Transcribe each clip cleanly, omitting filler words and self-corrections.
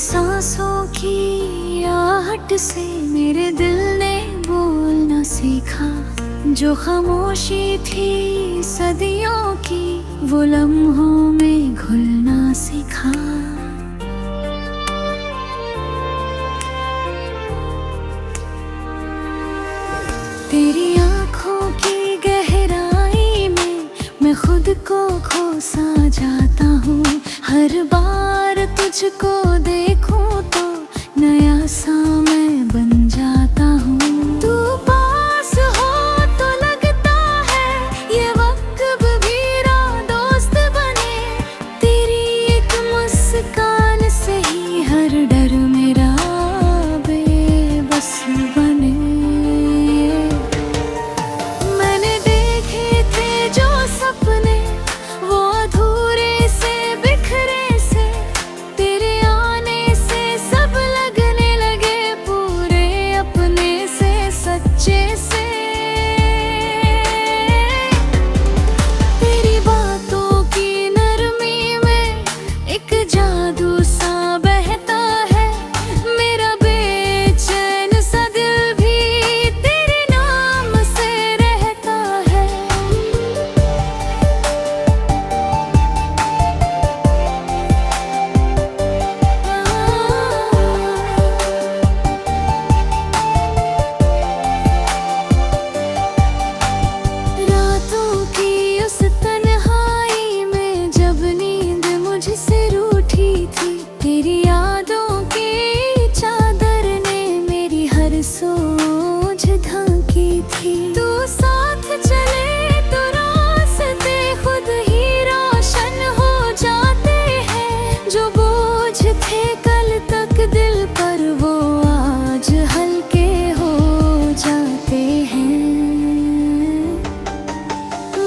सांसों की आहट से मेरे दिल ने बोलना सीखा। जो खामोशी थी सदियों की वो लम्हों में घुलना सीखा। तेरी आँखों की गहराई में मैं खुद को खो सा जाता हूँ। हर बार तुझको देखूं तो नया सा मैं बन जाता हूँ। तू पास हो तो लगता है ये वक्त भी दोस्त बने। तेरी एक मुस्कान से ही हर डर मेरा बेबस बने। मैंने देखे थे जो सपने वो अधूरे से बिखरे से, तेरे आने से सब लगने लगे पूरे अपने से सच्चे से। तेरी बातों की नरमी में एक जादू सा बहता है। मेरा बेचैन सा दिल भी तेरे नाम से रहता है। रातों की उस तन्हाई में जब नींद मुझसे रूठी थी, तेरी यादों की चादर ने मेरी हर सोच ढांकी थी। तू साथ चले तो रास्ते खुद ही रोशन हो जाते हैं। जो बोझ थे कल तक दिल पर वो आज हल्के हो जाते हैं।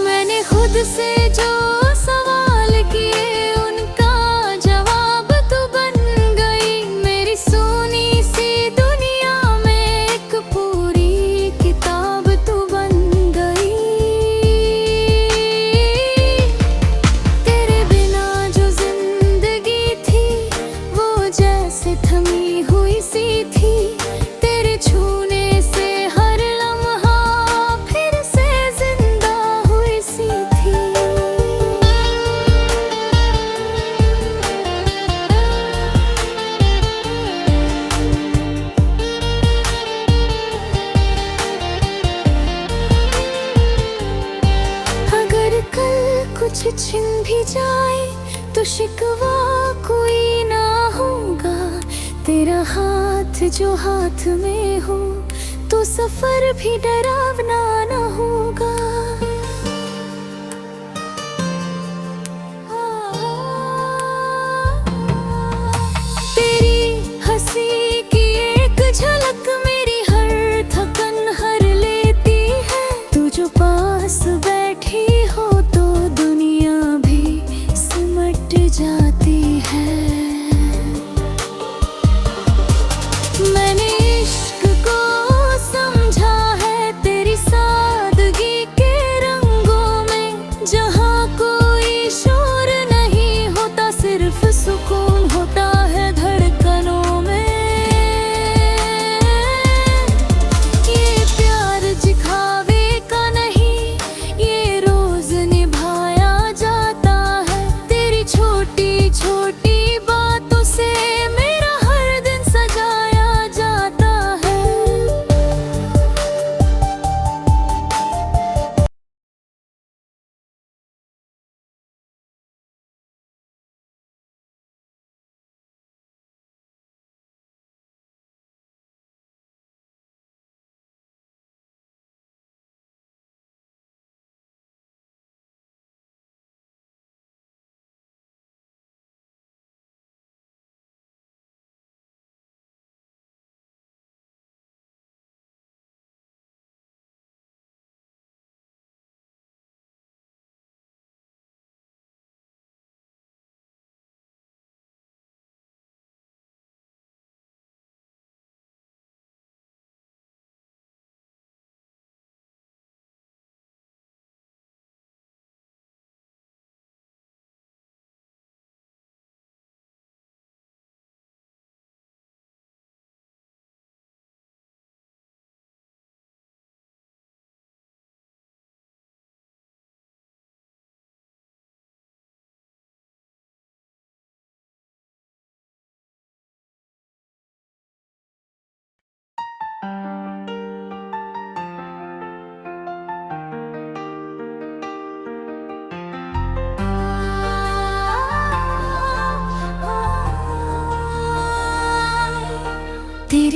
मैंने खुद से जो सवाल किए उनका जवाब तू बन गई। मेरी सोनी सी दुनिया में एक पूरी किताब तू बन गई। तेरे बिना जो जिंदगी थी वो जैसे थमी हुई सी थी। तेरे छूने से हर लम्हा फिर से जिंदा हुई सी थी। अगर कल कुछ छिन भी जाए तो शिकवा कोई ना होगा। तेरा हाथ जो हाथ में हो तो सफर भी डरावना ना होगा। तेरी हंसी की एक झलक मेरी हर थकन हर लेती है। तू जो पास बैठी हो तो दुनिया भी सिमट जाती है। मैंने इश्क को समझा है तेरी सादगी के रंगों में। जहाँ कोई शोर नहीं होता सिर्फ सुकून होता है धड़कनों में। ये प्यार दिखावे का नहीं ये रोज निभाया जाता है। तेरी छोटी छोटी बातों से मेरा हर दिन सजाया जाता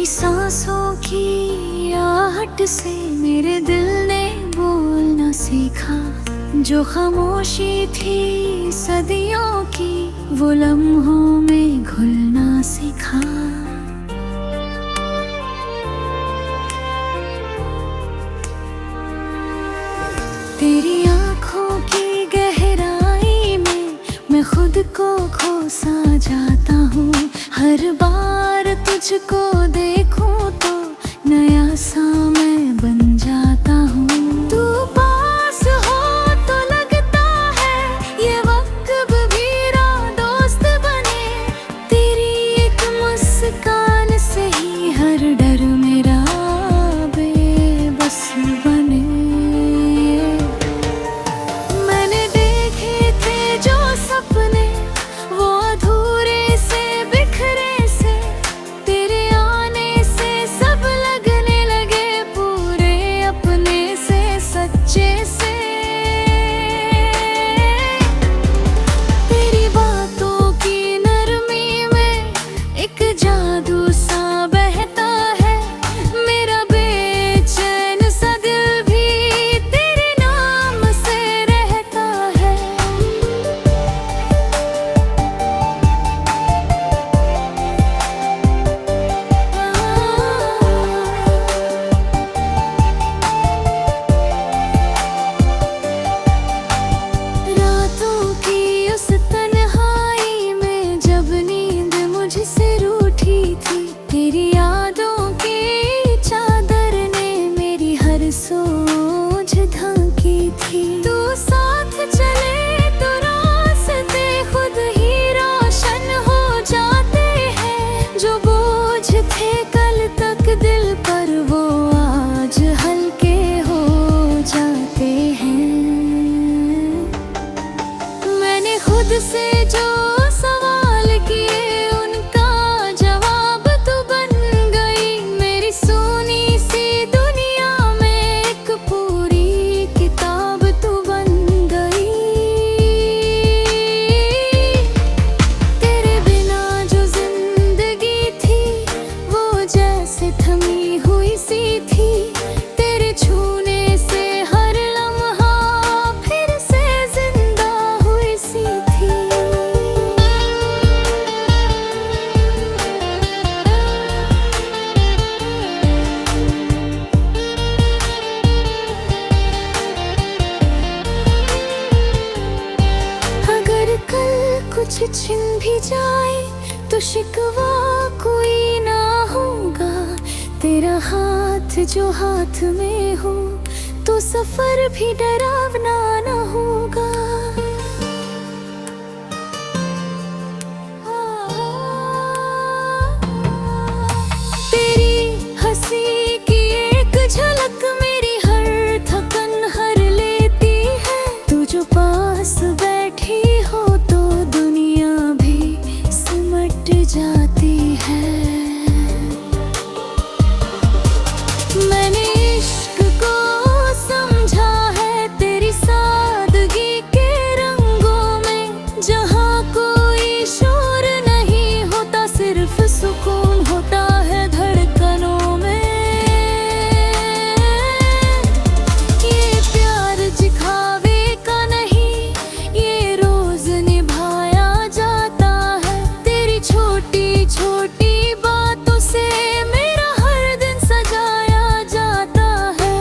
तेरी सांसों की आहट से मेरे दिल ने बोलना सीखा। जो खामोशी थी सदियों की वो लम्हों में घुलना सीखा। तेरी आँखों की गहराई में मैं खुद को खो सा जाता हूँ। हर बार तुझको देखूं तो नया सा मैं बन जाता हूँ। तू पास हो तो लगता है ये वक्त भी दोस्त बने। तेरी एक मुस्कान से ही हर डर मेरा बेबस बने। मैंने देखे थे जो सपने वो अधूरे से बिखरे से, तेरे आने से सब लगने लगे पूरे अपने से सच्चे से। तेरी बातों की नरमी में एक जादू सा बहता है। मेरा बेचैन सा दिल भी तेरे नाम से रहता है। रातों की उस तन्हाई में जब नींद मुझसे रूठी थी, तेरी यादों की चादर ने मेरी हर सोच ढकी थी। तू साथ चले तो रास्ते खुद ही रोशन हो जाते हैं। जो बोझ थे कल तक दिल पर वो आज हल्के हो जाते हैं। मैंने खुद से जो सवाल किए उनका जवाब तू बन गई। मेरी सोनी सी दुनिया में एक पूरी किताब तू बन गई। तेरे बिना जो जिंदगी थी वो जैसे थमी हुई सी थी। तेरे छूने से हर लम्हा फिर से जिंदा हुई सी थी। अगर कल कुछ छिन भी जाए तो शिकवा कोई ना होगा। तेरा हाथ जो हाथ में हो तो सफर भी डरावना ना होगा। तेरी हंसी की एक झलक मेरी हर थकन हर लेती है। तू जो पास बैठी हो तो दुनिया भी सिमट जाती है। मैंने इश्क को समझा है तेरी सादगी के रंगों में। जहाँ कोई शोर नहीं होता सिर्फ सुकून होता है धड़कनों में। ये प्यार दिखावे का नहीं ये रोज निभाया जाता है। तेरी छोटी छोटी बातों से मेरा हर दिन सजाया जाता है।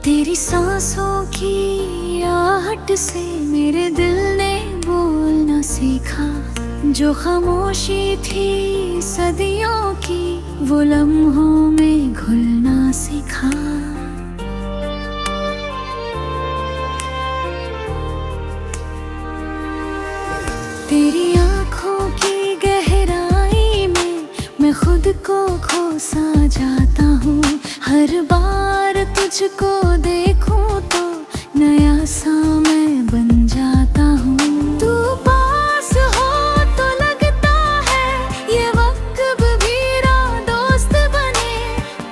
तेरी सांसों की आहट से मेरे दिल ने बोलना सीखा। जो खामोशी थी सदियों की, वो लम्हों में घुलना सीखा। तेरी आँखों की गहराई में मैं खुद को खो-सा जाता हूँ। हर बार तुझको देखूं तो नया सा मैं बन जाता हूँ। तू पास हो तो लगता है ये वक्त भी दोस्त बने।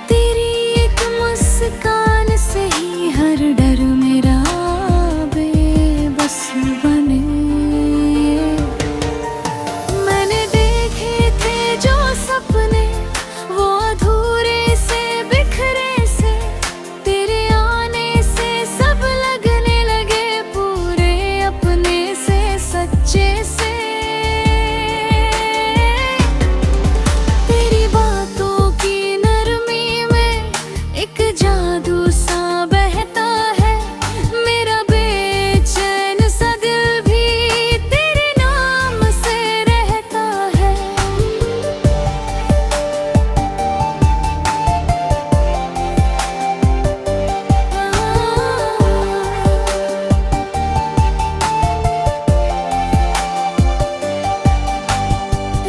तेरी एक मुस्कान से ही हर डर मेरा बेबस बने। मैंने देखे थे जो सपने वो अधूरे से बिखरे से, तेरे आने से सब लगने लगे पूरे अपने से सच्चे से। तेरी बातों की नरमी में एक जादू सा बहता है। मेरा बेचैन सा दिल भी तेरे नाम से रहता है।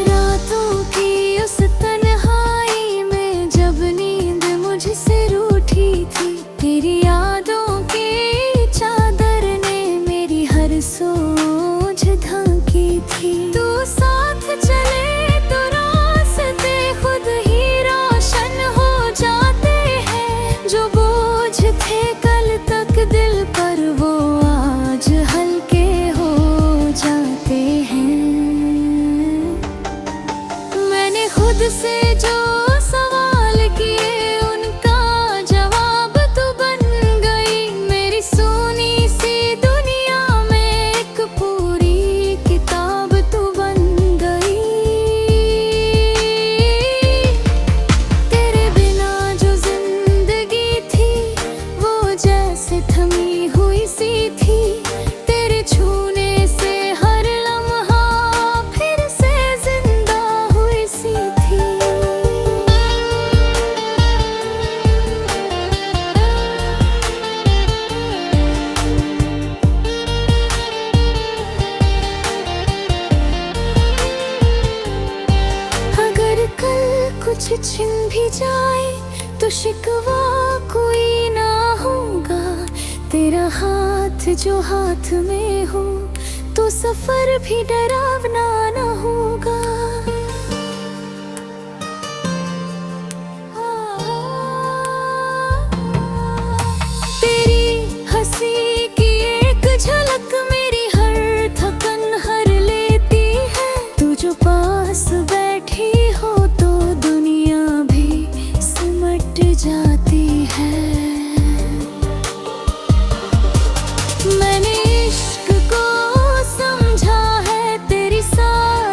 रातों की उस तन्हाई में जब नींद मुझसे रूठी थी, तेरी यादों की चादर ने मेरी हर सोच ढांकी थी। तू साथ चले तो रास्ते खुद ही रोशन हो जाते हैं। जो बोझ थे कल तक दिल पर वो आज हल्के हो जाते हैं। मैंने खुद से जो सवाल किए उनका जवाब तू बन गई। मेरी सोनी सी दुनिया में एक पूरी किताब तू बन गई। तेरे बिना जो जिंदगी थी वो जैसे थमी हुई सी थी। तेरे छूने से हर लम्हा फिर से जिंदा हुई सी थी। अगर कल कुछ छिन भी जाए तो शिकवा कोई ना होगा। तेरा हाथ जो हाथ में हो तो सफर भी डरावना ना होगा। तेरी हंसी की एक झलक मेरी हर थकन हर लेती है। तू जो पास बैठी हो तो दुनिया भी सिमट जाती है। मैंने इश्क को समझा है तेरी सारी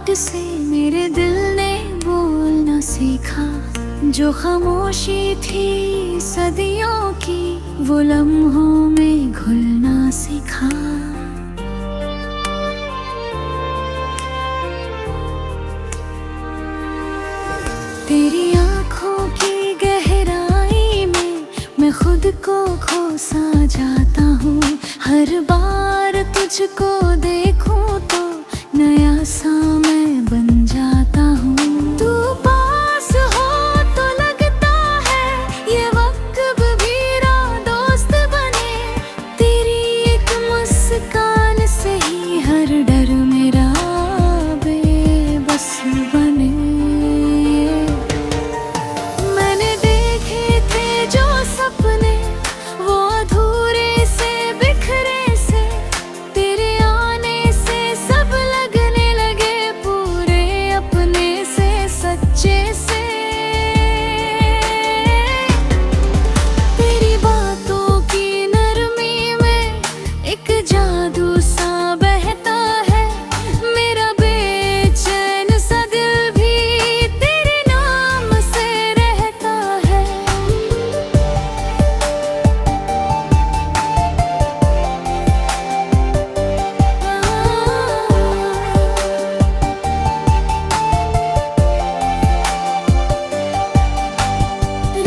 आहट से मेरे दिल ने बोलना सीखा। जो खामोशी थी सदियों की, वो लम्हों में घुलना सीखा। तेरी आँखों की गहराई में मैं खुद को खो सा जाता हूँ। हर बार तुझको देखूं तो नया सा मैं बन जाता हूँ। तू पास हो तो लगता है ये वक्त भी दोस्त बने। तेरी एक मुस्कान से ही हर डर मेरा बेबस बने। मैंने देखे थे जो सपने वो अधूरे से बिखरे से, तेरे आने से सब लगने लगे पूरे अपने से सच्चे से। तेरी बातों की नरमी में एक जादू सा बहता है। मेरा बेचैन सा दिल भी तेरे नाम से रहता है।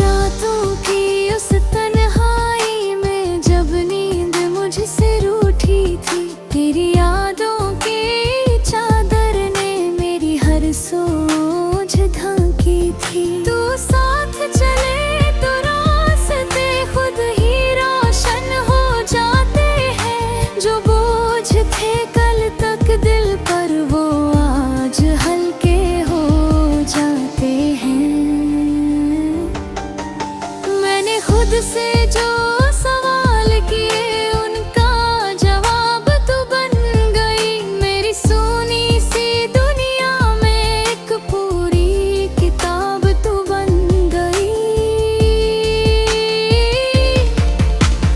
रातों की उस तन्हाई में जब नींद मुझसे रूठी थी, तेरी यादों की चादर ने मेरी हर सोच ढांकी थी। तू साथ चले तो रास्ते खुद ही रोशन हो जाते हैं। जो बोझ थे कल तक दिल पर वो आज हल्के हो जाते हैं। मैंने खुद से जो सवाल किए उनका जवाब तू बन गई। मेरी सुनी सी दुनिया में एक पूरी किताब तू बन गई।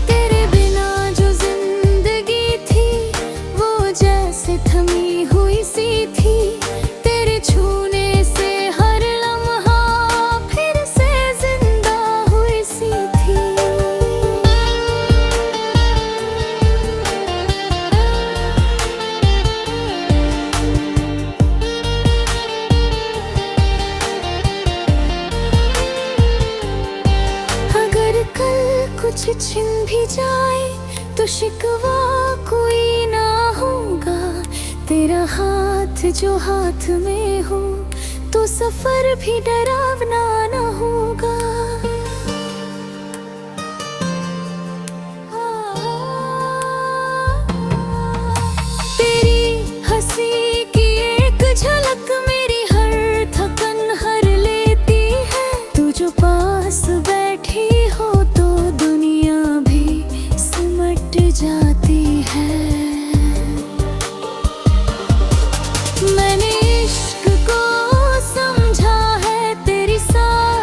तेरे बिना जो जिंदगी थी वो जैसे थमी हुई सी थी। तेरे छूने से हर लम्हा फिर से जिंदा हुई सी थी। अगर कल कुछ छिन भी जाए तो शिकवा कोई ना होगा। तेरा हाथ जो हाथ में हो तो सफर भी डरावना ना होगा। तेरी हंसी की एक झलक मेरी हर थकन हर लेती है। तू जो पास बैठी हो तो दुनिया भी सिमट जाती है। मैंने इश्क को समझा है तेरी सारी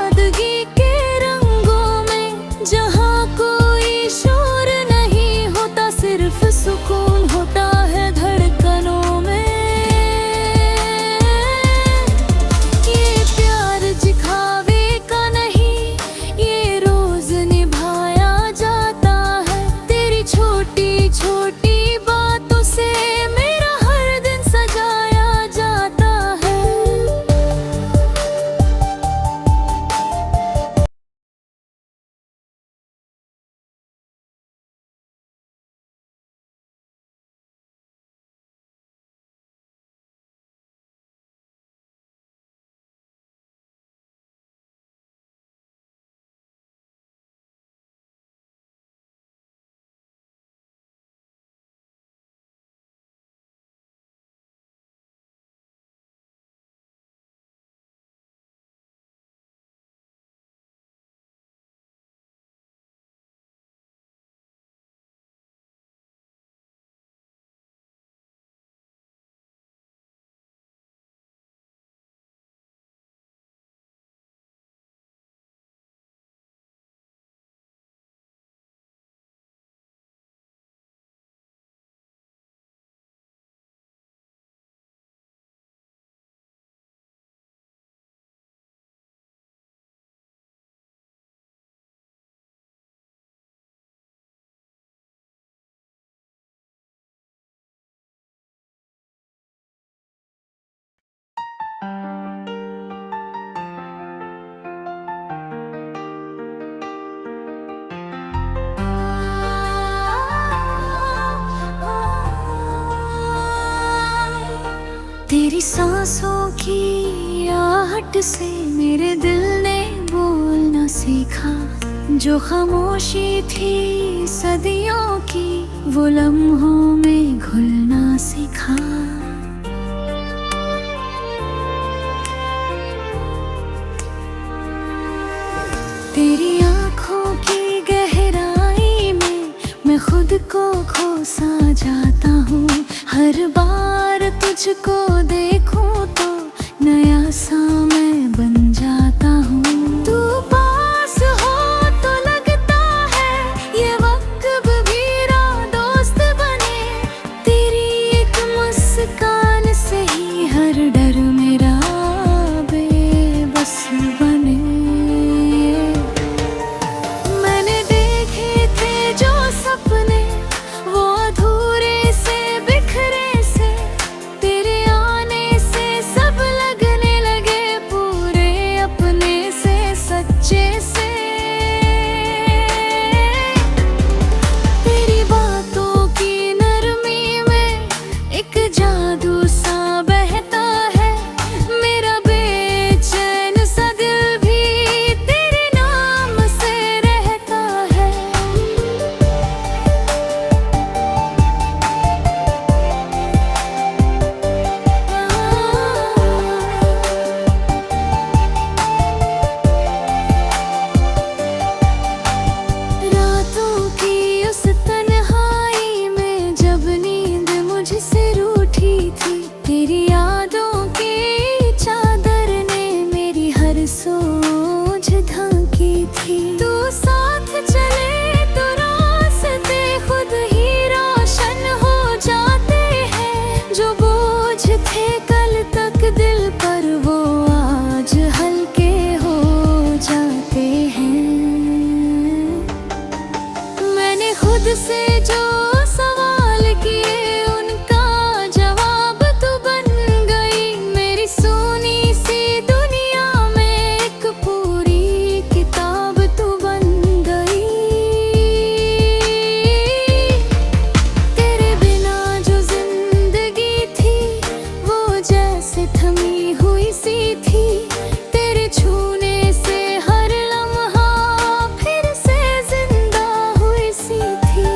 तेरी सांसों की आहट से मेरे दिल ने बोलना सीखा। जो खामोशी थी सदियों की वो लम्हों में घुलना सीखा। तेरी आँखों की गहराई में मैं खुद को खो सा जाता हूँ। हर बार तुझको देखूं तो नया सा मैं बन जाता हूँ। तू पास हो तो लगता है ये वक्त भी दोस्त बने। तेरी एक मुस्कान से ही हर डर मेरा बेबस बने। मैंने देखे थे जो सपने वो अधूरे से बिखरे से, तेरे आने से सब लगने लगे पूरे अपने से सच्चे से। तेरी बातों की नरमी में एक जादू सा बहता है। मेरा बेचैन सा दिल भी तेरे नाम से रहता है। रातों की उस तन्हाई में जब नींद मुझसे रूठी थी, तेरी यादों की चादर ने मेरी हर सोच ढांकी थी। तू साथ चले तो रास्ते खुद ही रोशन हो जाते हैं। जो बोझ थे कल तक दिल पर वो आज हल्के हो जाते हैं। मैंने खुद से जो सवाल किए उनका जवाब तू बन गई। मेरी सोनी सी दुनिया में एक पूरी किताब तू बन गई। तेरे बिना जो जिंदगी थी वो जैसे थमी हुई सी थी। तेरे छूने से हर लम्हा फिर से जिंदा हुई सी थी।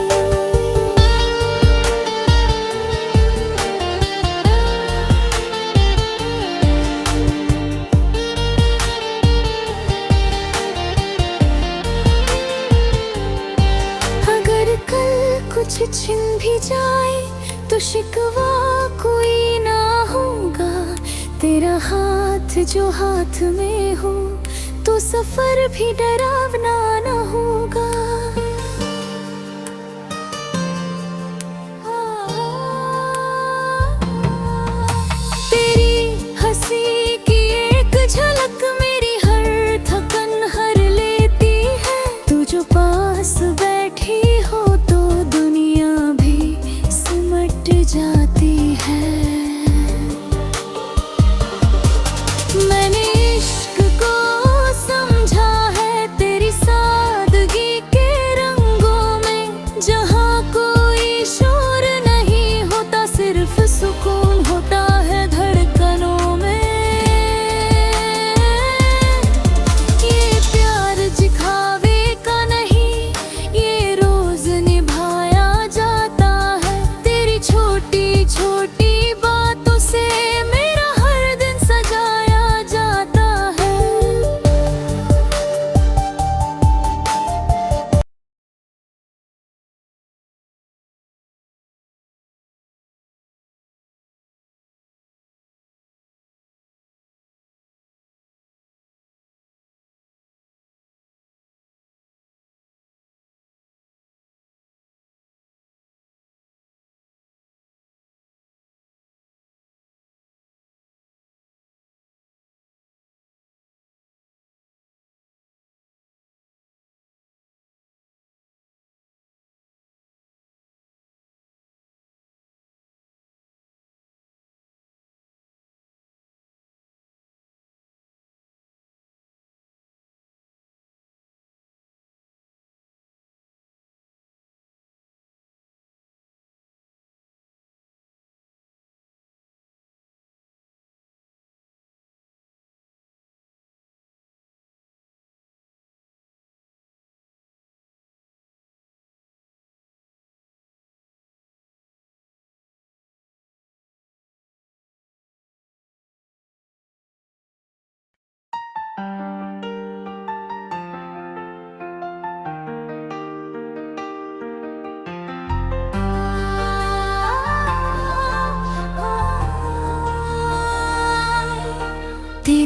अगर कल कुछ छिन भी जाए तो शिकवा कोई ना होगा। तेरा हाथ जो हाथ में हो तो सफर भी डरावना ना होगा। तेरी हंसी की एक झलक मेरी हर थकन हर लेती है। तू जो पास बैठी हो तो दुनिया भी सिमट जाती है। मैंने इश्क को समझा है तेरी सादगी के रंगों में। जहाँ कोई शोर नहीं होता सिर्फ सुकून होता है धड़कनों में। ये प्यार दिखावे का नहीं ये रोज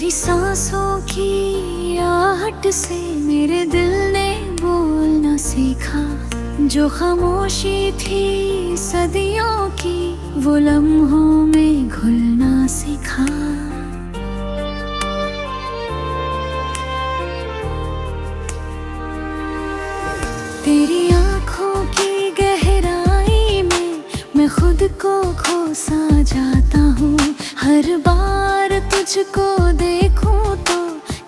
तेरी सांसों की आहट से मेरे दिल ने बोलना सीखा। जो खामोशी थी सदियों की वो लम्हों में घुलना सीखा। तेरी आँखों की गहराई में मैं खुद को खो सा जाता हूँ। हर बार तुझको देखूं तो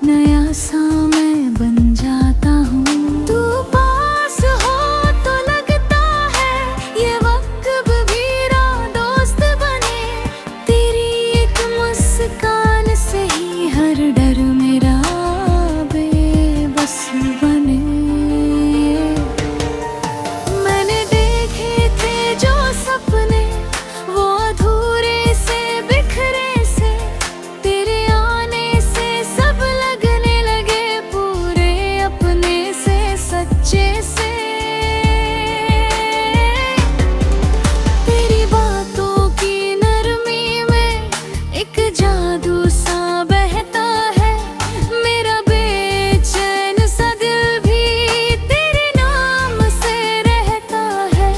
नया सा मैं बन जाता हूँ। तू पास हो तो लगता है ये वक्त भी दोस्त बने। तेरी एक मुस्कान से ही हर डर मेरा बेबस बने। मैंने देखे थे जो सपने वो अधूरे से बिखरे से, तेरे आने से सब लगने लगे पूरे अपने से सच्चे से। तेरी बातों की नरमी में एक जादू सा बहता है। मेरा बेचैन सा दिल भी तेरे नाम से रहता है।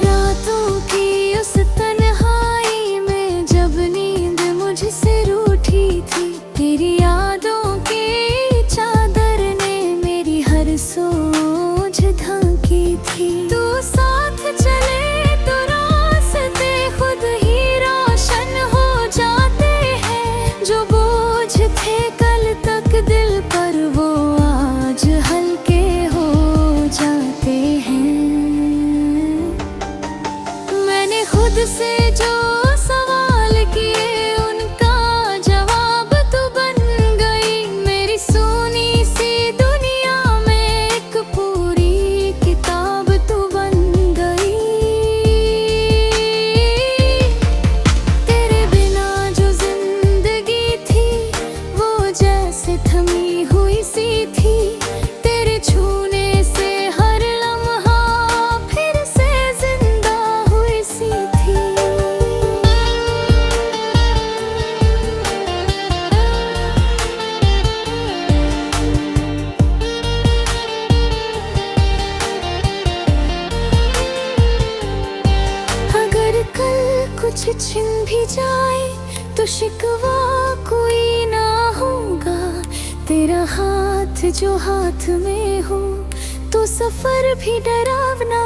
रातों की उस तन्हाई में जब नींद मुझसे रूठी थी, तेरी यादों की चादर ने मेरी हर सोच ढांकी थी। तू साथ चले तो रास्ते खुद ही रोशन हो जाते हैं। जो बोझ थे कल तक दिल पर वो आज हल्के हो जाते हैं। मैंने खुद से जो सवाल किए उनका जवाब तू बन गई। मेरी सोनी सी दुनिया में एक पूरी किताब तू बन गई। तेरे बिना जो जिंदगी थी वो जैसे थमी हुई सी थी। तेरे छूने से हर लम्हा फिर से जिंदा हुई सी थी। अगर कल कुछ छिन भी जाए तो शिकवा कोई ना होगा। तेरा हाथ जो हाथ में हो तो सफर भी डरावना